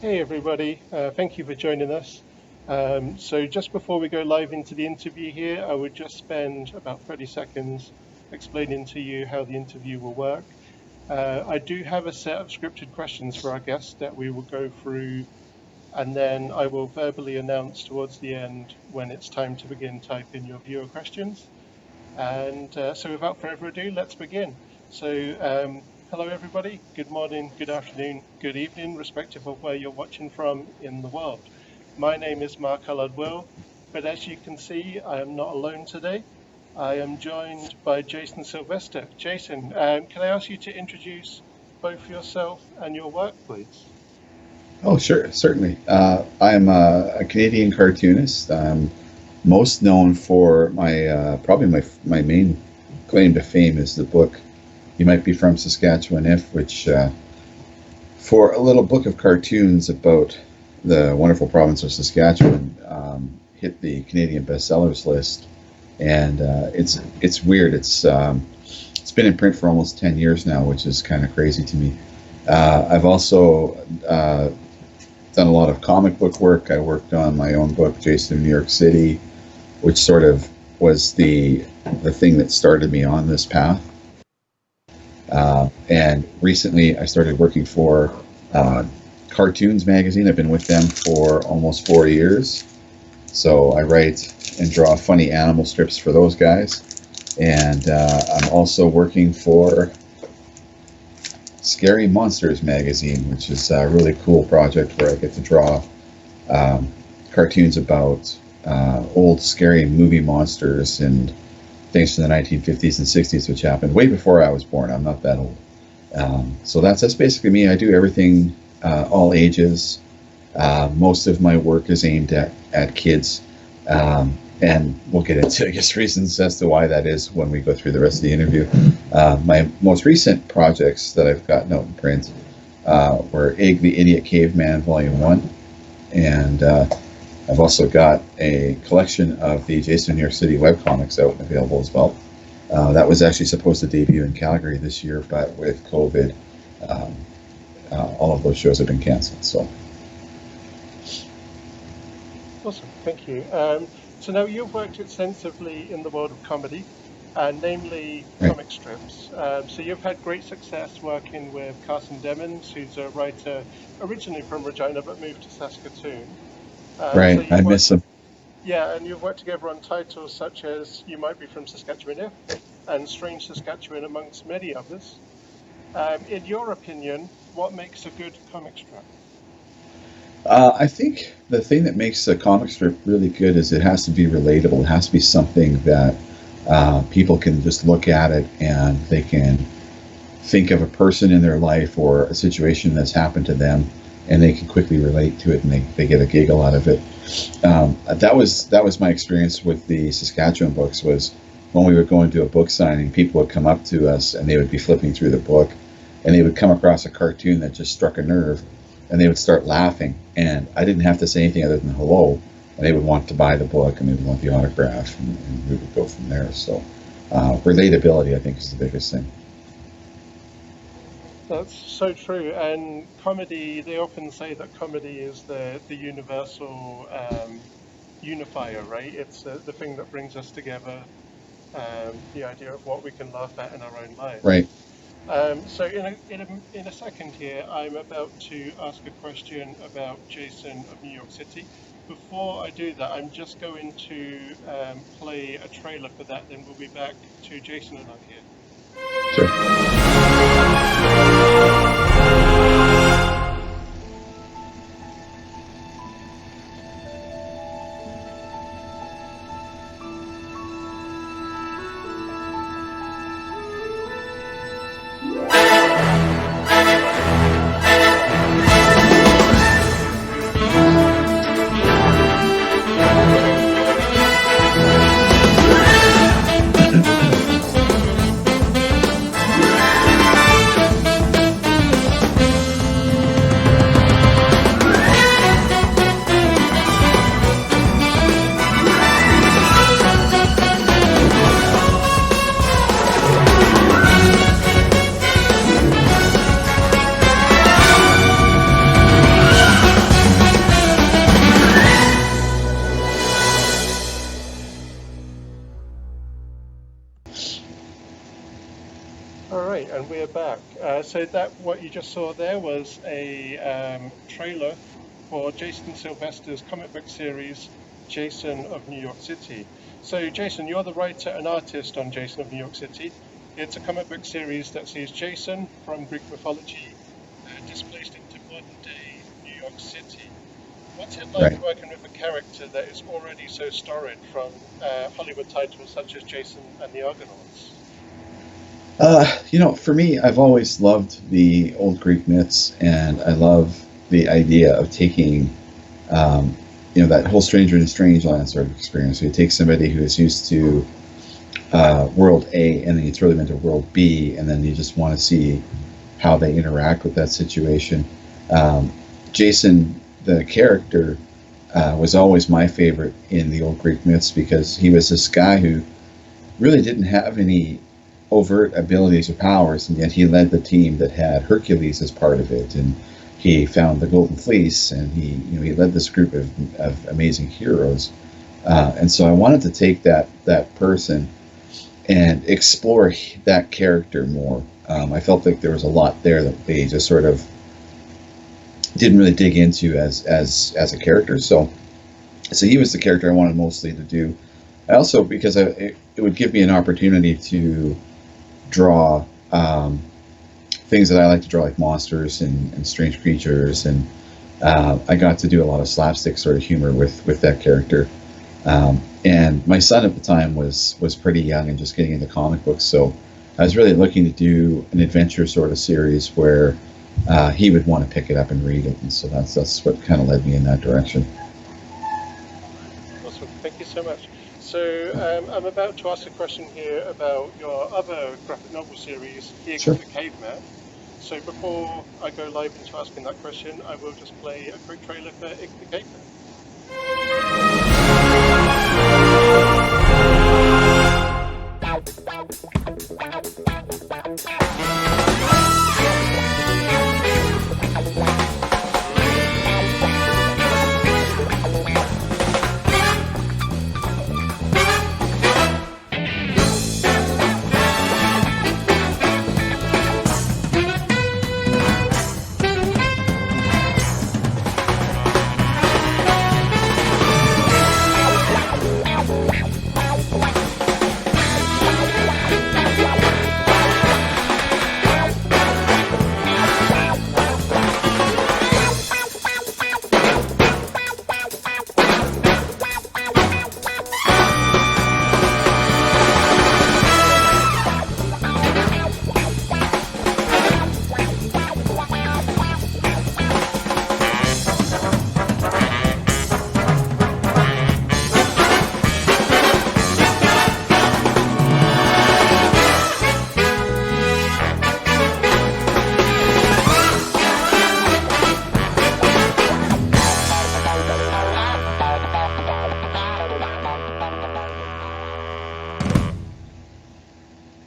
Hey everybody, thank you for joining us. So just before we go live into the interview here, I would just spend about 30 seconds explaining to you how the interview will work. I do have a set of scripted questions for our guests that we will go through, and then I will verbally announce towards the end when it's time to begin typing your viewer questions. And so without further ado, let's begin. So hello everybody, good morning, good afternoon, good evening, respective of where you're watching from in the world. My name is Mark Allard-Will, but as you can see, I am not alone today. I am joined by Jason Sylvestre. Jason, can I ask you to introduce both yourself and your work, please? Oh, sure, certainly. I'm a Canadian cartoonist. I'm most known for probably my main claim to fame is the book You Might Be From Saskatchewan If, which for a little book of cartoons about the wonderful province of Saskatchewan hit the Canadian bestsellers list, and it's weird. It's been in print for almost 10 years now, which is kind of crazy to me. I've also done a lot of comic book work. I worked on my own book, Jason of New York City, which sort of was the thing that started me on this path. And recently I started working for Cartoons magazine. I've been with them for almost 4 years. So I write and draw funny animal strips for those guys. And I'm also working for Scary Monsters magazine, which is a really cool project where I get to draw cartoons about old scary movie monsters and things from the 1950s and 60s, which happened way before I was born. I'm not that old. So that's basically me. I do everything, all ages. Most of my work is aimed at kids. And we'll get into, I guess, reasons as to why that is when we go through the rest of the interview. My most recent projects that I've gotten out in print were Egg the Idiot Caveman Volume 1. And I've also got a collection of the Jason of New York City webcomics out and available as well. That was actually supposed to debut in Calgary this year, but with COVID, all of those shows have been canceled. So. Awesome, thank you. So now you've worked extensively in the world of comedy, namely comic strips. So you've had great success working with Carson Demons, who's a writer originally from Regina but moved to Saskatoon. Right, I miss him. Yeah, and you've worked together on titles such as You Might Be From Saskatchewan If and Strange Saskatchewan, amongst many others. In your opinion, what makes a good comic strip? I think the thing that makes a comic strip really good is it has to be relatable. It has to be something that people can just look at it and they can think of a person in their life or a situation that's happened to them, and they can quickly relate to it and they get a giggle out of it. That was my experience with the Saskatchewan books. Was when we would go into a book signing, people would come up to us and they would be flipping through the book and they would come across a cartoon that just struck a nerve. And they would start laughing, and I didn't have to say anything other than hello, and they would want to buy the book, and they would want the autograph, and we would go from there. So relatability, I think, is the biggest thing. That's so true. And comedy, they often say that comedy is the universal unifier, right? It's the thing that brings us together, the idea of what we can laugh at in our own lives. Right. So in a second here, I'm about to ask a question about Jason of New York City. Before I do that, I'm just going to play a trailer for that, then we'll be back to Jason and I here. Sure. back. So that what you just saw there was a trailer for Jason Sylvestre's comic book series, Jason of New York City. So Jason, you're the writer and artist on Jason of New York City. It's a comic book series that sees Jason from Greek mythology displaced into modern day New York City. What's it like working with a character that is already so storied from Hollywood titles such as Jason and the Argonauts? For me, I've always loved the old Greek myths, and I love the idea of taking, that whole stranger in Strangeland sort of experience. So you take somebody who is used to world A, and then you throw them into world B, and then you just want to see how they interact with that situation. Jason, the character, was always my favorite in the old Greek myths because he was this guy who really didn't have any overt abilities or powers, and yet he led the team that had Hercules as part of it, and he found the Golden Fleece, and he led this group of amazing heroes. And so I wanted to take that person and explore that character more. I felt like there was a lot there that they just sort of didn't really dig into as a character. So he was the character I wanted mostly to do. I also, because it would give me an opportunity to draw things that I like to draw, like monsters and strange creatures, and I got to do a lot of slapstick sort of humor with that character. And my son at the time was pretty young and just getting into comic books, so I was really looking to do an adventure sort of series where he would want to pick it up and read it, and so that's what kind of led me in that direction. Awesome, thank you so much. So I'm about to ask a question here about your other graphic novel series, Ig Sure. the Caveman. So before I go live into asking that question, I will just play a quick trailer for Ig the Caveman.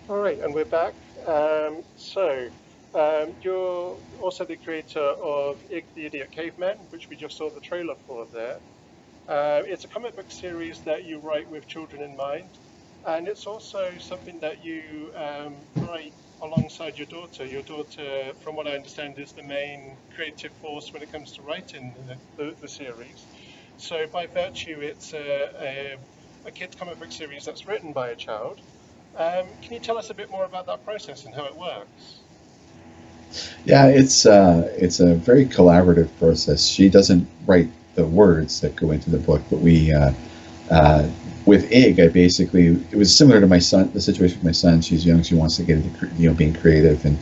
All right, and we're back. You're also the creator of Ig the Idiot Caveman, which we just saw the trailer for there. It's a comic book series that you write with children in mind, and it's also something that you write alongside your daughter. Your daughter, from what I understand, is the main creative force when it comes to writing the series. So by virtue, it's a kid's comic book series that's written by a child. Can you tell us a bit more about that process and how it works? Yeah, it's a very collaborative process. She doesn't write the words that go into the book, but we with Ig, it was similar to my son. The situation with my son, she's young, she wants to get into being creative, and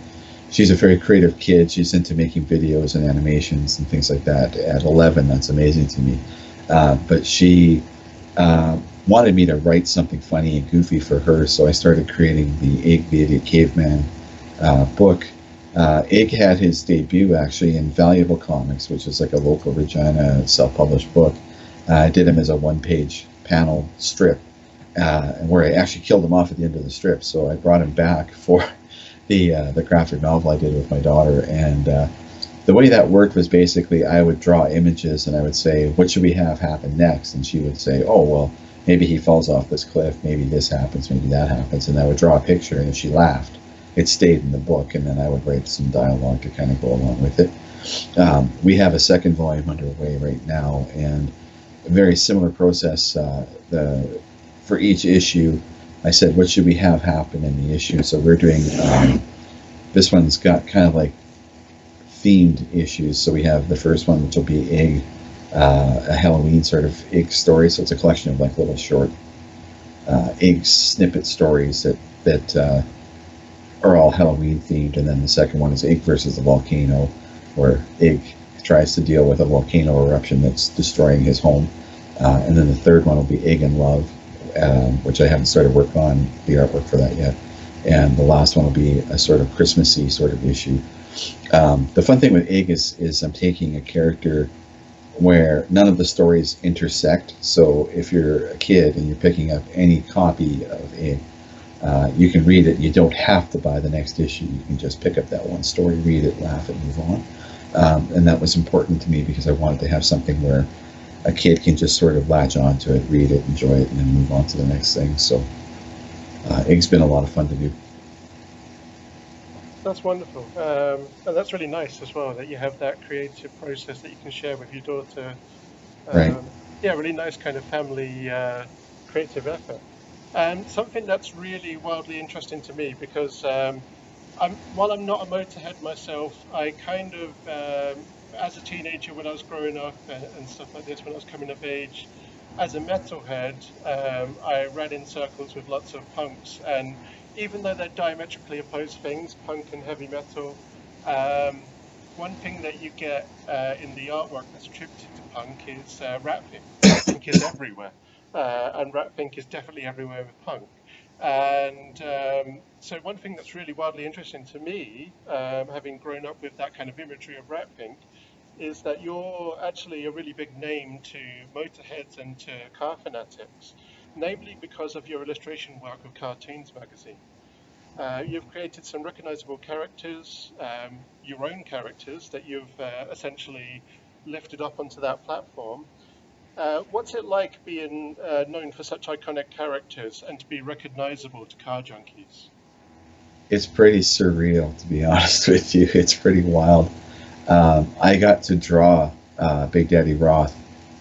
she's a very creative kid. She's into making videos and animations and things like that. At 11, that's amazing to me. But she wanted me to write something funny and goofy for her, so I started creating the Ig the Idiot Caveman book. Ig had his debut actually in Valuable Comics, which is like a local Regina self-published book. I did him as a one-page panel strip, where I actually killed him off at the end of the strip. So I brought him back for the graphic novel I did with my daughter. And the way that worked was basically I would draw images and I would say, what should we have happen next? And she would say, oh, well, maybe he falls off this cliff, maybe this happens, maybe that happens. And I would draw a picture, and she laughed. it stayed in the book, and then I would write some dialogue to kind of go along with it. We have a second volume underway right now, and a very similar process. For each issue, I said, what should we have happen in the issue? So we're doing, this one's got kind of like themed issues. So we have the first one, which will be a Halloween sort of egg story. So it's a collection of like little short egg snippet stories that are all Halloween themed. And then the second one is Egg versus the Volcano, where Egg tries to deal with a volcano eruption that's destroying his home. And then the third one will be Egg and Love, which I haven't started work on the artwork for that yet. And the last one will be a sort of Christmassy sort of issue. The fun thing with Egg is I'm taking a character where none of the stories intersect. So if you're a kid and you're picking up any copy of Egg, you can read it. You don't have to buy the next issue. You can just pick up that one story, read it, laugh, and move on. And that was important to me because I wanted to have something where a kid can just sort of latch on to it, read it, enjoy it, and then move on to the next thing. So Egg's been a lot of fun to do. That's wonderful. And that's really nice as well, that you have that creative process that you can share with your daughter. Right. Yeah, really nice kind of family creative effort. And something that's really wildly interesting to me, because while I'm not a motorhead myself, I kind of, as a teenager when I was growing up and stuff like this, when I was coming of age, as a metalhead, I ran in circles with lots of punks, and even though they're diametrically opposed things, punk and heavy metal, one thing that you get in the artwork that's attributed to punk is rat pink. Rat pink is everywhere, and rat pink is definitely everywhere with punk. And so one thing that's really wildly interesting to me, having grown up with that kind of imagery of rat pink, is that you're actually a really big name to motorheads and to car fanatics, namely because of your illustration work with Cartoons magazine. You've created some recognizable characters, your own characters that you've essentially lifted up onto that platform. What's it like being known for such iconic characters and to be recognizable to car junkies? It's pretty surreal, to be honest with you. It's pretty wild. I got to draw Big Daddy Roth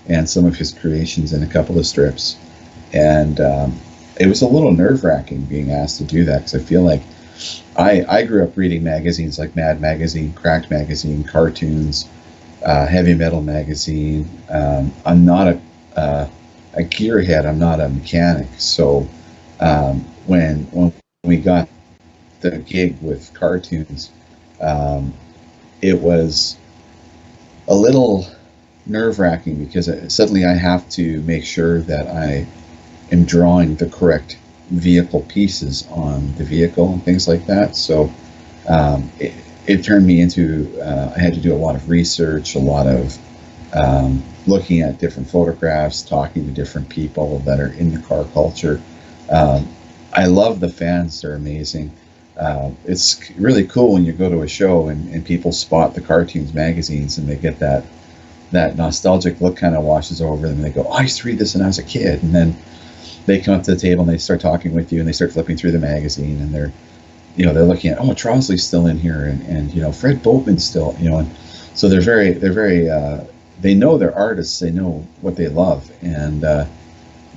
and some of his creations in a couple of strips, and it was a little nerve-wracking being asked to do that, because I feel like I grew up reading magazines like Mad Magazine, Cracked Magazine, Cartoons, Heavy Metal Magazine. I'm not a gearhead. I'm not a mechanic. So when we got the gig with Cartoons, it was a little nerve-wracking because suddenly I have to make sure that I am drawing the correct vehicle pieces on the vehicle and things like that. So it turned me into, I had to do a lot of research, a lot of looking at different photographs, talking to different people that are in the car culture. I love the fans. They're amazing. It's really cool when you go to a show and people spot the Cartoons magazines and they get that nostalgic look kind of washes over them, and they go, oh, I used to read this when I was a kid. And then they come up to the table and they start talking with you, and they start flipping through the magazine, and they're looking at, oh, Tromsley's still in here, and Fred Boatman's still, and so they're very they know their artists, they know what they love, and the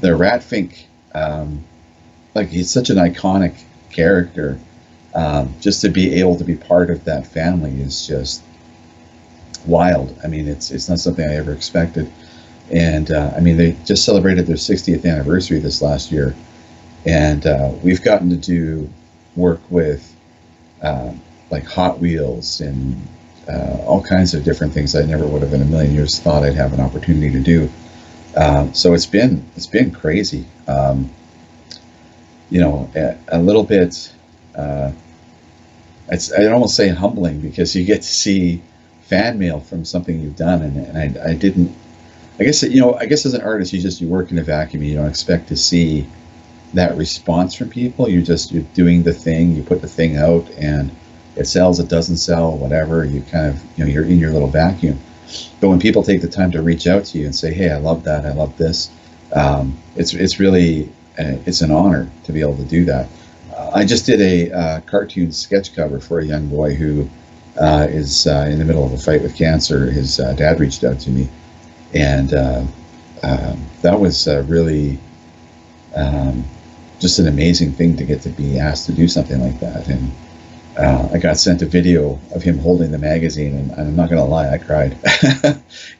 Ratfink, like, he's such an iconic character. Just to be able to be part of that family is just wild. I mean, it's not something I ever expected. And I mean, they just celebrated their 60th anniversary this last year, and we've gotten to do work with like Hot Wheels and all kinds of different things I never would have in a million years thought I'd have an opportunity to do. So it's been crazy. A little bit. I'd almost say humbling, because you get to see fan mail from something you've done, and I didn't. I guess as an artist, you work in a vacuum. You don't expect to see that response from people. You're doing the thing. You put the thing out, and it sells. It doesn't sell. Whatever. You kind of you're in your little vacuum. But when people take the time to reach out to you and say, "Hey, I love that. I love this," it's really it's an honor to be able to do that. I just did a cartoon sketch cover for a young boy who is in the middle of a fight with cancer. His dad reached out to me, and that was really just an amazing thing to get to be asked to do something like that. And I got sent a video of him holding the magazine, and I'm not going to lie, I cried.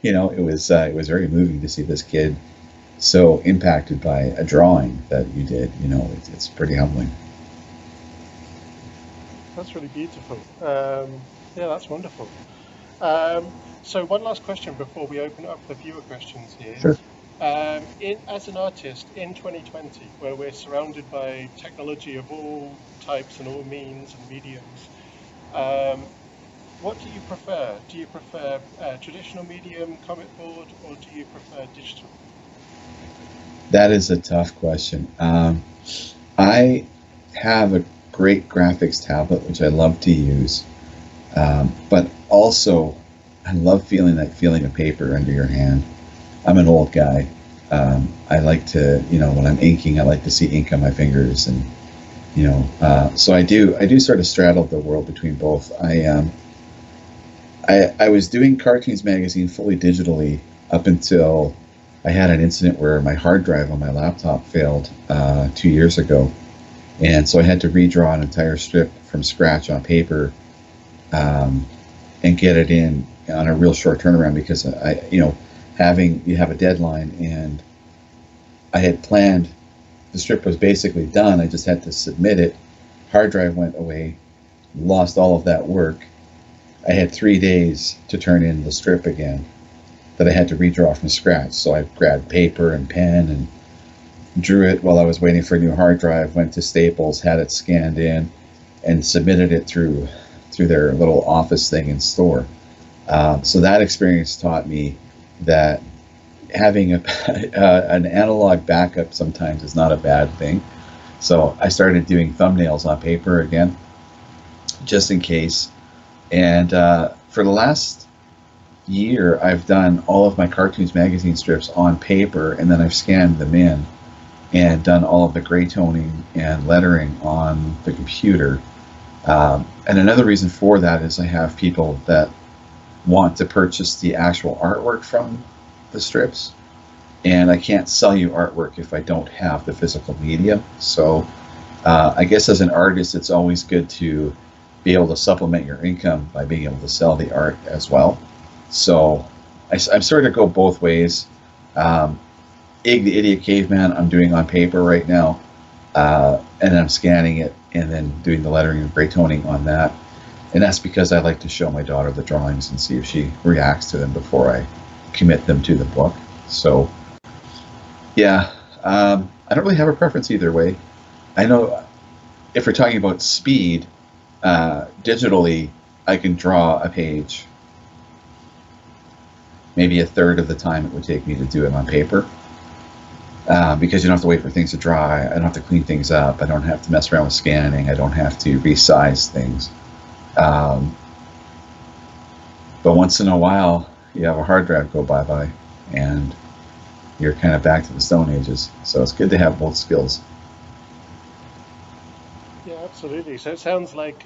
It was very moving to see this kid so impacted by a drawing that you did. It's pretty humbling. That's really beautiful. Yeah, that's wonderful. So one last question before we open up for viewer questions here. Sure. As an artist in 2020, where we're surrounded by technology of all types and all means and mediums, what do you prefer? Do you prefer traditional medium, comic board, or do you prefer digital? That is a tough question. I have a great graphics tablet, which I love to use, but also I love feeling that feeling of paper under your hand. I'm an old guy. I like to, when I'm inking, I like to see ink on my fingers, and so I do sort of straddle the world between both. I was doing Cartoons Magazine fully digitally up until I had an incident where my hard drive on my laptop failed 2 years ago, and so I had to redraw an entire strip from scratch on paper and get it in on a real short turnaround, because you have a deadline, and I had planned, the strip was basically done, I just had to submit it. Hard drive went away, lost all of that work. I had 3 days to turn in the strip again that I had to redraw from scratch. So I grabbed paper and pen and drew it while I was waiting for a new hard drive, went to Staples, had it scanned in, and submitted it through their little office thing in store. So that experience taught me that having an analog backup sometimes is not a bad thing. So I started doing thumbnails on paper again, just in case. And for the last year, I've done all of my Cartoons Magazine strips on paper, and then I've scanned them in and done all of the gray toning and lettering on the computer. And another reason for that is I have people that want to purchase the actual artwork from the strips, and I can't sell you artwork if I don't have the physical medium. So I guess as an artist, it's always good to be able to supplement your income by being able to sell the art as well. So I'm sort of go both ways. Ig the Idiot Caveman I'm doing on paper right now, and then I'm scanning it and then doing the lettering and gray toning on that. And that's because I like to show my daughter the drawings and see if she reacts to them before I commit them to the book. So yeah, I don't really have a preference either way. I know if we're talking about speed, digitally I can draw a page maybe a third of the time it would take me to do it on paper, because you don't have to wait for things to dry. I don't have to clean things up. I don't have to mess around with scanning. I don't have to resize things. But once in a while, you have a hard drive go bye-bye, and you're kind of back to the Stone Ages. So it's good to have both skills. Yeah, absolutely. So it sounds like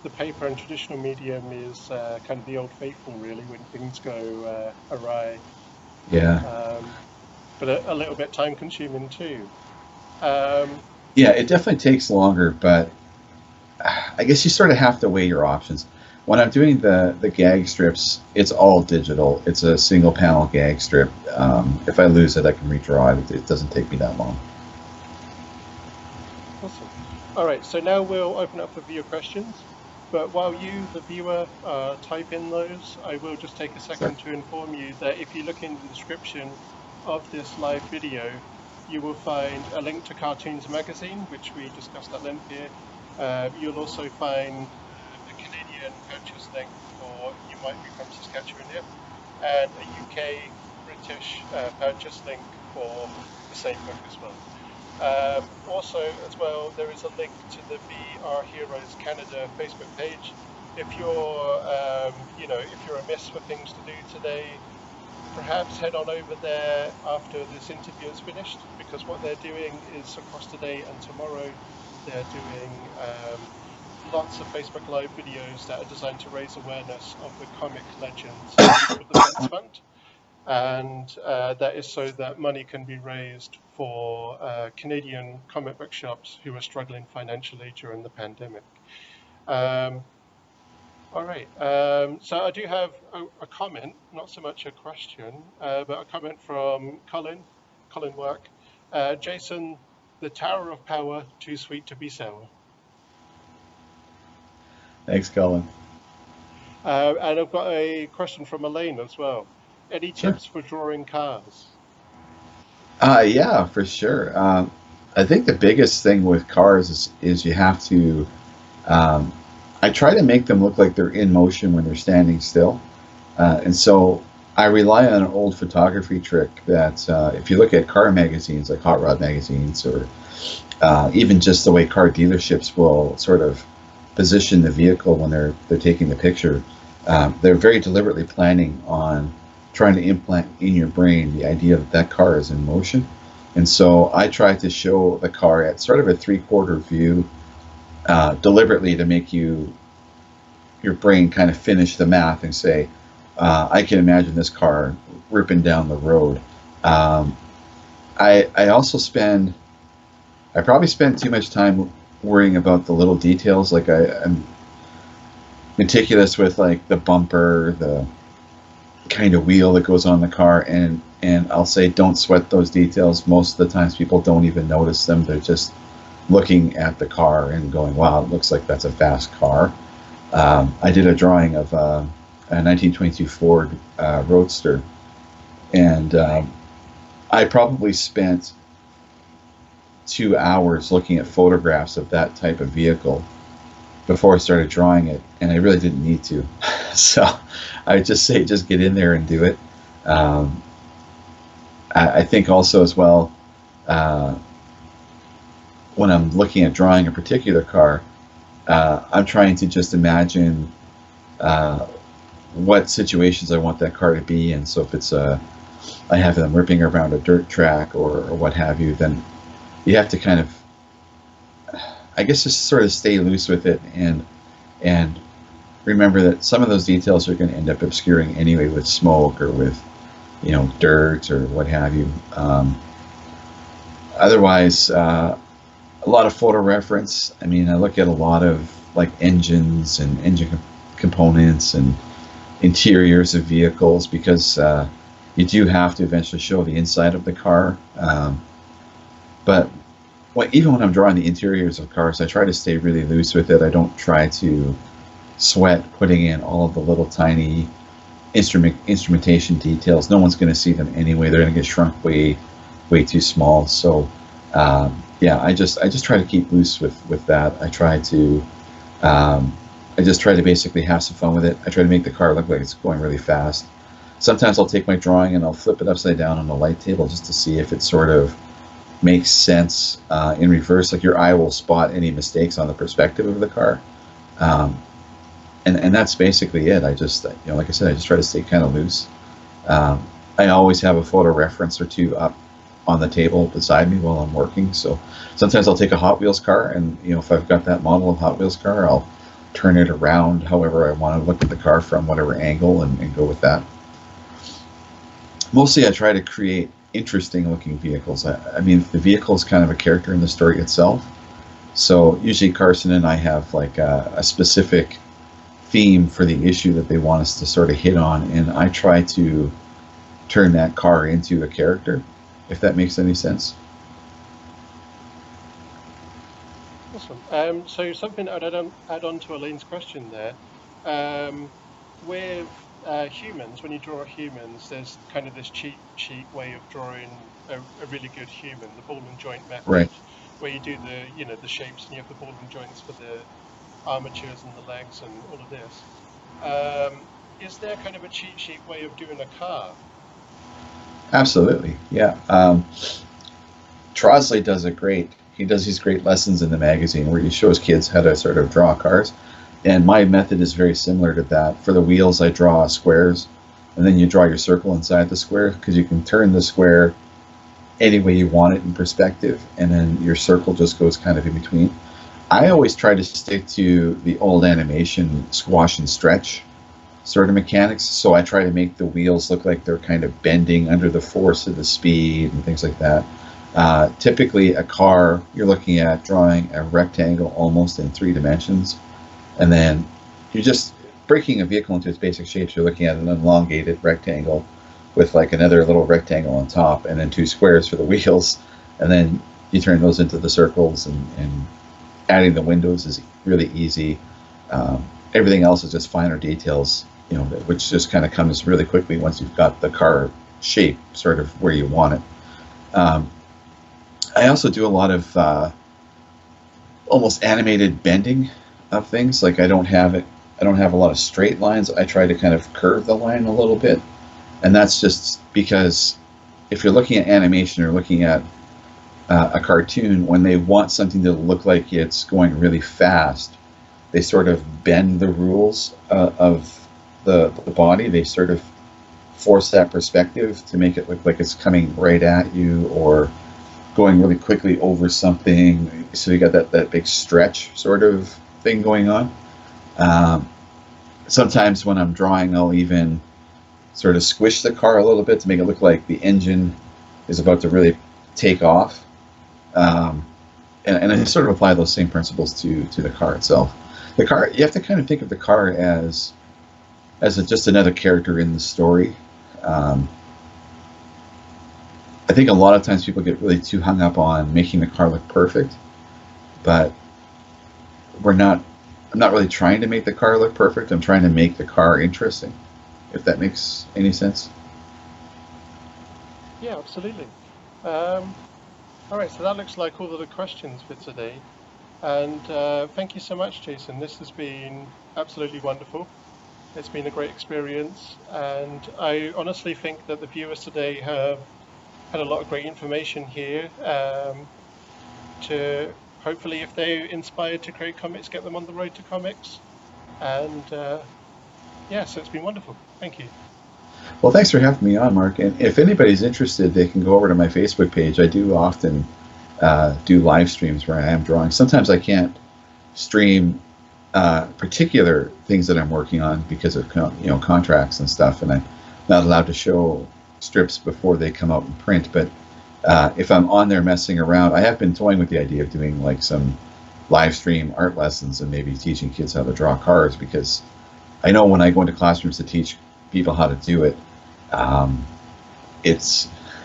the paper and traditional medium is kind of the old faithful, really, when things go awry. Yeah. But a little bit time consuming too. Yeah, it definitely takes longer, but I guess you sort of have to weigh your options. When I'm doing the gag strips, it's all digital. It's a single panel gag strip. If I lose it, I can redraw it. It doesn't take me that long. Awesome. All right, so now we'll open up for viewer questions. But while you, the viewer, type in those, I will just take a second to inform you that if you look in the description of this live video, you will find a link to Cartoons Magazine, which we discussed at length here. You'll also find a Canadian purchase link for You Might Be From Saskatchewan Here, and a UK British purchase link for the same book as well. Also, as well, there is a link to the Be Our Heroes Canada Facebook page. If you're, if you're amiss for things to do today, perhaps head on over there after this interview is finished, because what they're doing is across today and tomorrow, they're doing lots of Facebook Live videos that are designed to raise awareness of the comic legends with the Vets Fund. And that is so that money can be raised for Canadian comic book shops who are struggling financially during the pandemic. All right, so I do have a comment, not so much a question, but a comment from Colin Work. Jason, the Tower of Power, too sweet to be sour. Thanks, Colin. And I've got a question from Elaine as well. Any Sure. tips for drawing cars? Yeah, for sure. I think the biggest thing with cars is you have to. Um, I try to make them look like they're in motion when they're standing still, and so I rely on an old photography trick that if you look at car magazines like Hot Rod magazines or even just the way car dealerships will sort of position the vehicle when they're taking the picture, they're very deliberately planning on trying to implant in your brain the idea that that car is in motion. And so I try to show the car at sort of a three-quarter view, deliberately to make your brain kind of finish the math and say, I can imagine this car ripping down the road. I also I probably spend too much time worrying about the little details. Like I'm meticulous with like the bumper, the kind of wheel that goes on the car, and I'll say don't sweat those details. Most of the times people don't even notice them. They're just looking at the car and going, wow, it looks like that's a fast car. I did a drawing of a 1922 Ford Roadster, and I probably spent 2 hours looking at photographs of that type of vehicle before I started drawing it, and I really didn't need to. So I would just say, just get in there and do it. I think also as well, when I'm looking at drawing a particular car, I'm trying to just imagine what situations I want that car to be in. So if it's I have them ripping around a dirt track or what have you, then you have to kind of, I guess, just sort of stay loose with it and remember that some of those details are going to end up obscuring anyway with smoke or with, you know, dirt or what have you. Otherwise, a lot of photo reference. I mean, I look at a lot of like engines and engine components and interiors of vehicles because you do have to eventually show the inside of the car. But even when I'm drawing the interiors of cars, I try to stay really loose with it. I don't try to sweat putting in all of the little tiny instrumentation details. No one's going to see them anyway. They're going to get shrunk way too small. So yeah, I just try to keep loose with that. I just try to basically have some fun with it. I try to make the car look like it's going really fast. Sometimes I'll take my drawing and I'll flip it upside down on the light table just to see if it sort of makes sense in reverse. Like your eye will spot any mistakes on the perspective of the car. And that's basically it. I just, you know, like I said, I just try to stay kind of loose. I always have a photo reference or two up on the table beside me while I'm working. So sometimes I'll take a Hot Wheels car and, you know, if I've got that model of Hot Wheels car, I'll turn it around however I want to look at the car from whatever angle and go with that. Mostly I try to create interesting looking vehicles. I mean, the vehicle is kind of a character in the story itself. So usually Carson and I have like a specific theme for the issue that they want us to sort of hit on, and I try to turn that car into a character, if that makes any sense. Awesome. So something I'd add on to Elaine's question there. With humans, when you draw humans, there's kind of this cheat sheet way of drawing a really good human, the ball and joint method, Right. where you do the shapes and you have the ball and joints for the armatures and the legs and all of this. Is there kind of a cheat sheet way of doing a car? Absolutely, yeah. Trosley does it great. He does these great lessons in the magazine where he shows kids how to sort of draw cars. And my method is very similar to that. For the wheels, I draw squares, and then you draw your circle inside the square because you can turn the square any way you want it in perspective, and then your circle just goes kind of in between. I always try to stick to the old animation squash and stretch sort of mechanics. So I try to make the wheels look like they're kind of bending under the force of the speed and things like that. Typically, a car, you're looking at drawing a rectangle almost in 3 dimensions, and then you're just breaking a vehicle into its basic shapes. You're looking at an elongated rectangle with like another little rectangle on top, and then 2 squares for the wheels, and then you turn those into the circles, and adding the windows is really easy. Everything else is just finer details, which just kind of comes really quickly once you've got the car shape sort of where you want it. I also do a lot of almost animated bending of things. Like I don't have a lot of straight lines. I try to kind of curve the line a little bit, and that's just because if you're looking at animation or looking at a cartoon, when they want something to look like it's going really fast, they sort of bend the rules of the body. They sort of force that perspective to make it look like it's coming right at you or going really quickly over something. So you got that big stretch sort of thing going on. Sometimes when I'm drawing, I'll even sort of squish the car a little bit to make it look like the engine is about to really take off. And I sort of apply those same principles to the car itself. The car, you have to kind of think of the car as just another character in the story. I think a lot of times people get really too hung up on making the car look perfect, but I'm not really trying to make the car look perfect. I'm trying to make the car interesting, if that makes any sense. Yeah, absolutely. All right, so that looks like all of the questions for today. And thank you so much, Jason. This has been absolutely wonderful. It's been a great experience. And I honestly think that the viewers today have had a lot of great information here to hopefully, if they're inspired to create comics, get them on the road to comics. And yeah, so it's been wonderful. Thank you. Well, thanks for having me on, Mark. And if anybody's interested, they can go over to my Facebook page. I do often do live streams where I am drawing. Sometimes I can't stream particular things that I'm working on because of contracts and stuff, and I'm not allowed to show strips before they come out in print. But if I'm on there messing around, I have been toying with the idea of doing like some live stream art lessons and maybe teaching kids how to draw cars, because I know when I go into classrooms to teach people how to do it,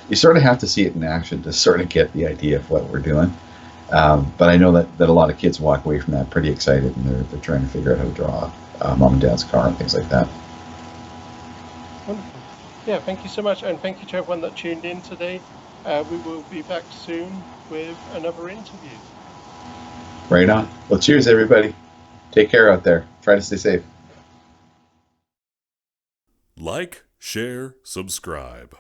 you sort of have to see it in action to sort of get the idea of what we're doing. But I know that a lot of kids walk away from that pretty excited, and they're trying to figure out how to draw mom and dad's car and things like that. Wonderful. Yeah, thank you so much. And thank you to everyone that tuned in today. We will be back soon with another interview. Right on. Well, cheers, everybody. Take care out there. Try to stay safe. Like, share, subscribe.